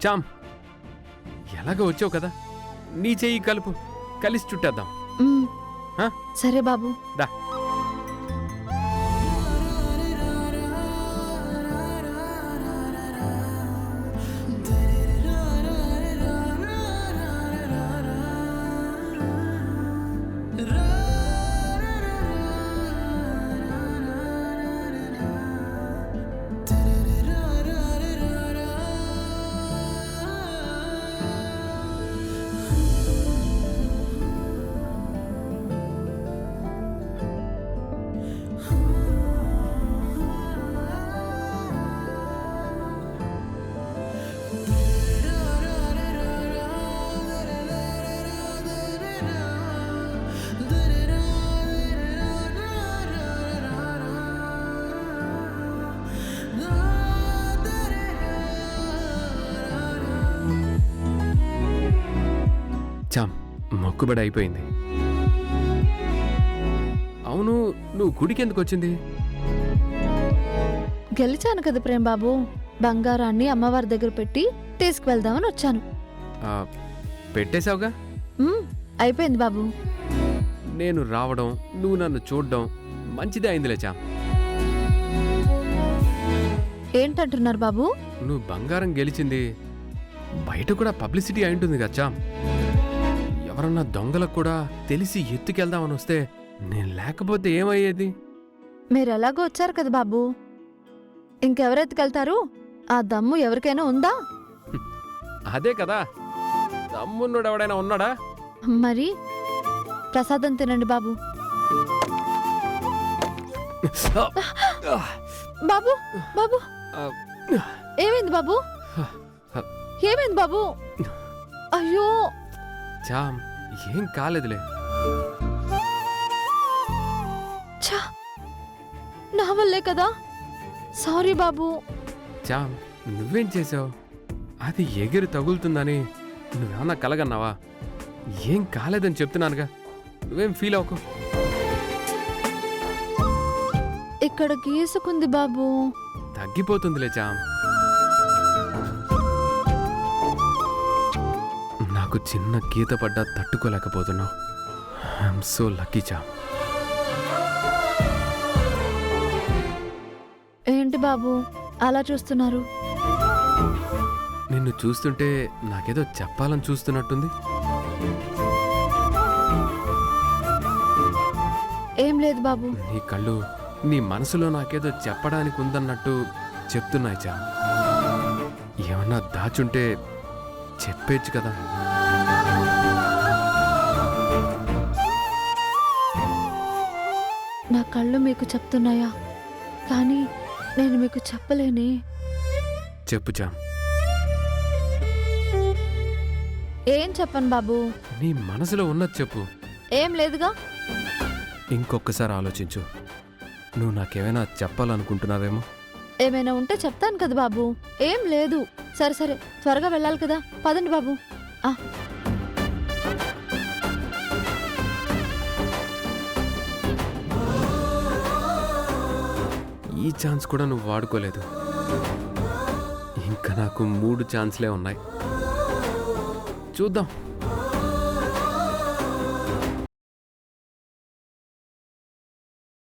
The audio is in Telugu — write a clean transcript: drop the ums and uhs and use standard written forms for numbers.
చామ్, ఎలాగో వచ్చావు కదా, నీ చెయ్యి కలుపు, కలిసి చుట్టేద్దాం. ఆ? సరే బాబు. దా. చామ్, మొక్కుబడి అయిపోయింది. అవును, నువ్వు గుడికి ఎందుకు వచ్చింది? గెలిచాను కదా ప్రేమ్ బాబు, బంగారాన్ని అమ్మవారి దగ్గర పెట్టి తీసుకువెళ్దామని వచ్చాను. పెట్టేశావుగా? అయిపోయింది బాబు. నేను రావడం, నువ్వు నన్ను చూడడం మంచిదే అయిందిలే చామ్. ఏంటంటున్నారు బాబు? నువ్వు బంగారం గెలిచింది బయట కూడా పబ్లిసిటీ అయింటుంది కదా చామ్. ఎవరన్నా దొంగలకు కూడా తెలిసి ఎత్తుకెళ్దామని వస్తే నేను లేకపోతే ఏమయ్యేది? మీరు ఎలాగో వచ్చారు కదా బాబు, ఇంకెవరెత్తుకెళ్తారు? ఆ దమ్ము ఎవరికైనా ఉందా? అదే కదా, దమ్మున్నోడు ఎవడైనా ఉన్నాడా? మరి ప్రసాదం తినండి బాబు. బాబు బాబు, ఏమైంది బాబు? ఏమైంది బాబు? అయ్యో చామ్, ఏం కాలేదులే. ఛా, నా వల్లే కదా, సారీ బాబు. చామ్, నువ్వేం చేసావు? అది ఎగిరి తగులుతుందని నువ్వేమన్నా కలగన్నావా? ఏం కాలేదని చెప్తున్నానుగా, నువ్వేం ఫీల్ అవ్వకు. ఇక్కడ గీసుకుంది బాబు. తగ్గిపోతుందిలే చామ్. నాకు చిన్న గీత పడ్డా తట్టుకోలేకపోతున్నావు. I'm so lucky charm. ఏంటి బాబు అలా చూస్తున్నారు? నిన్ను చూస్తుంటే నాకేదో చెప్పాలని చూస్తున్నట్టుంది. ఏం లేదు బాబు. నీ కళ్ళు నీ మనసులో నాకేదో చెప్పడానికి ఉందన్నట్టు చెప్తున్నాయి చామ్. ఏమన్నా దాచుంటే చెప్పేచ్చు కదా. నా కళ్ళు మీకు చెప్తున్నాయా? కానీ నేను మీకు చెప్పలేనే. చెప్పు చామ్. ఏం చెప్పను బాబు? నీ మనసులో ఉన్నది చెప్పు. ఏం లేదుగా. ఇంకొకసారి ఆలోచించు. నువ్వు నాకేమైనా చెప్పాలనుకుంటున్నావేమో. ఏమైనా ఉంటే చెప్తాను కదా బాబు. ఏం లేదు. సరే సరే, త్వరగా వెళ్ళాలి కదా, పదండి బాబు. ఈ ఛాన్స్ కూడా నువ్వు వాడుకోలేదు. ఇంకా నాకు 3 ఛాన్స్లే ఉన్నాయి. చూద్దాం.